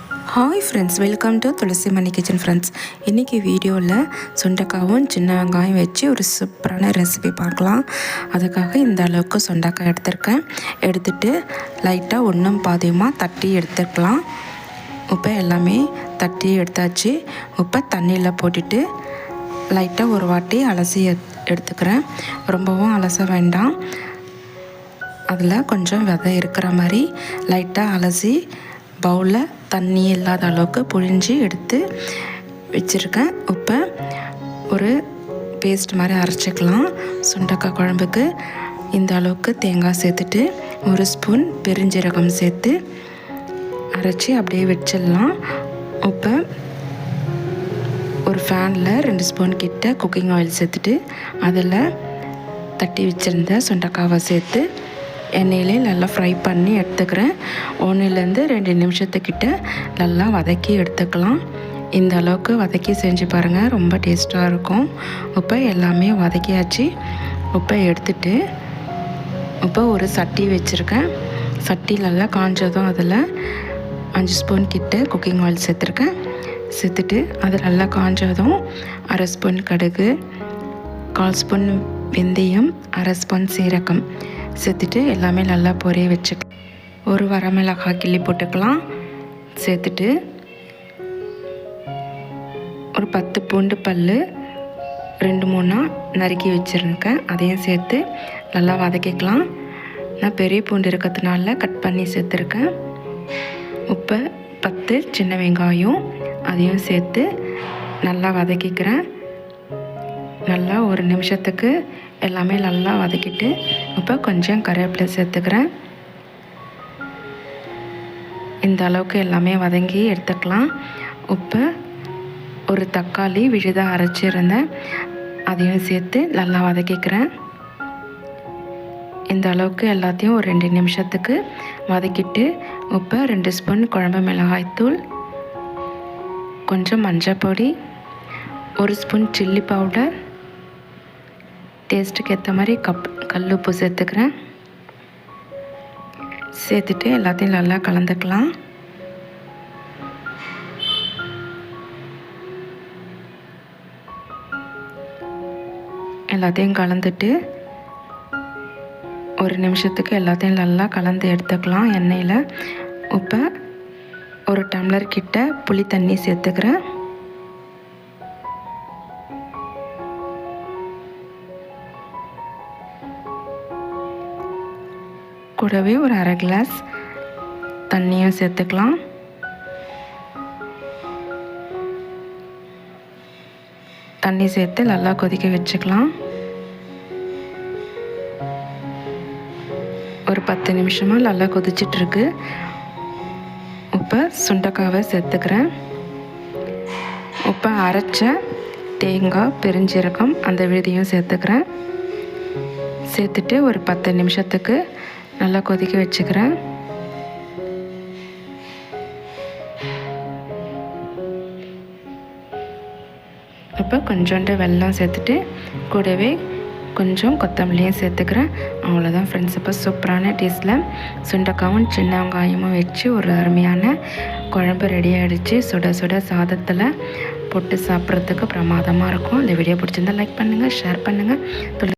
Hi friends, welcome to Thulasi Mani kitchen friends. இன்றைக்கி வீடியோவில் சுண்டைக்காவும் சின்ன வெங்காயம் வச்சு ஒரு சூப்பரான ரெசிபி பார்க்கலாம். அதுக்காக இந்த அளவுக்கு சுண்டைக்காய் எடுத்துகிட்டு லைட்டாக ஒன்றும் பாதியமாக தட்டி எடுத்துக்கலாம். உப்பை எல்லாமே தட்டி எடுத்தாச்சு. உப்பை தண்ணியில் போட்டுட்டு லைட்டாக ஒரு வாட்டி அலசி எடுத்துக்கிறேன். ரொம்பவும் அலச வேண்டாம். அதில் கொஞ்சம் விதை இருக்கிற மாதிரி லைட்டாக அலசி பவுலில் தண்ணி இல்லாத அளவுக்கு புழிஞ்சு எடுத்து வச்சுருக்கேன். உப்பை ஒரு பேஸ்ட் மாதிரி அரைச்சிக்கலாம். சுண்டைக்காய் குழம்புக்கு இந்த அளவுக்கு தேங்காய் சேர்த்துட்டு ஒரு ஸ்பூன் பெருஞ்சீரகம் சேர்த்து அரைச்சி அப்படியே வச்சிடலாம். உப்பை ஒரு ஃபேனில் 2 ஸ்பூன் கிட்ட குக்கிங் ஆயில் சேர்த்துட்டு அதில் தட்டி வச்சுருந்த சுண்டைக்காவை சேர்த்து எண்ணெயிலே நல்லா ஃப்ரை பண்ணி எடுத்துக்கிறேன். 1-2 நிமிஷத்துக்கிட்ட நல்லா வதக்கி எடுத்துக்கலாம். இந்த அளவுக்கு வதக்கி செஞ்சு பாருங்கள், ரொம்ப டேஸ்ட்டாக இருக்கும். இப்போ எல்லாமே வதக்கியாச்சு. இப்போ எடுத்துட்டு இப்போ ஒரு சட்டி வச்சுருக்கேன். சட்டி நல்லா காஞ்சதும் அதில் 5 ஸ்பூன் கிட்ட குக்கிங் ஆயில் சேர்த்துருக்கேன். சேர்த்துட்டு அது நல்லா காஞ்சதும் 1/2 ஸ்பூன் கடுகு, 1/4 ஸ்பூன் வெந்தயம், 1/2 ஸ்பூன் சீரகம் சேர்த்துட்டு எல்லாமே நல்லா பொரிய வச்சு ஒரு வரமிளகாய் கிள்ளி போட்டுக்கலாம். சேர்த்துட்டு ஒரு 10 பூண்டு பல் 2-3 நறுக்கி வச்சுருக்கேன். அதையும் சேர்த்து நல்லா வதக்கிக்கலாம். நான் பெரிய பூண்டு இருக்கிறதுனால கட் பண்ணி சேர்த்துருக்கேன். உப்பு 10 சின்ன வெங்காயம் அதையும் சேர்த்து நல்லா வதக்கிக்கிறேன். நல்லா 1 நிமிஷத்துக்கு எல்லாமே நல்லா வதக்கிட்டு இப்போ கொஞ்சம் கருவேப்பிலை சேர்த்துக்கிறேன். இந்த அளவுக்கு எல்லாமே வதங்கி எடுத்துக்கலாம். உப்பு ஒரு தக்காளி விழுதாக அரைச்சிருந்தேன், அதையும் சேர்த்து நல்லா வதக்கிக்கிறேன். இந்த அளவுக்கு எல்லாத்தையும் ஒரு 2 நிமிஷத்துக்கு வதக்கிட்டு உப்பு 2 ஸ்பூன் குழம்பு மிளகாய்த்தூள், கொஞ்சம் மஞ்சள் பொடி, 1 ஸ்பூன் சில்லி பவுடர், டேஸ்ட்டுக்கு ஏற்ற மாதிரி கல் உப்பு சேர்த்துக்கிறேன். சேர்த்துட்டு எல்லாத்தையும் நல்லா கலந்துக்கலாம். எல்லாத்தையும் கலந்துட்டு 1 நிமிஷத்துக்கு எல்லாத்தையும் நல்லா கலந்து எடுத்துக்கலாம் எண்ணெயில். இப்போ ஒரு டம்ளர் கிட்ட புளி தண்ணி சேர்த்துக்கிறேன். கூடவே ஒரு 1/2 கிளாஸ் தண்ணியும் சேர்த்துக்கலாம். தண்ணி சேர்த்து நல்லா கொதிக்க வச்சுக்கலாம். ஒரு 10 நிமிஷமாக நல்லா கொதிச்சிட்ருக்கு. இப்போ சுண்டைக்காவை சேர்த்துக்கிறேன். இப்போ அரைச்ச தேங்காய், பெருஞ்சீரகம் அந்த விழுதையும் சேர்த்துக்கிறேன். சேர்த்துட்டு ஒரு 10 நிமிஷத்துக்கு நல்லா கொதிக்க வச்சுக்கிறேன். இப்போ கொஞ்சோண்டு வெல்லம் சேர்த்துட்டு கூடவே கொஞ்சம் கொத்தமல்லியும் சேர்த்துக்கிறேன். அவ்வளோதான் ஃப்ரெண்ட்ஸ். இப்போ சூப்பரான டேஸ்ட்டில் சுண்டைக்காவும் சின்ன வெங்காயமும் வச்சு ஒரு அருமையான குழம்பு ரெடி ஆகிடுச்சு. சுட சுட சாதத்தில் போட்டு சாப்பிட்றதுக்கு பிரமாதமாக இருக்கும். இந்த வீடியோ பிடிச்சிருந்தால் லைக் பண்ணுங்கள், ஷேர் பண்ணுங்கள்.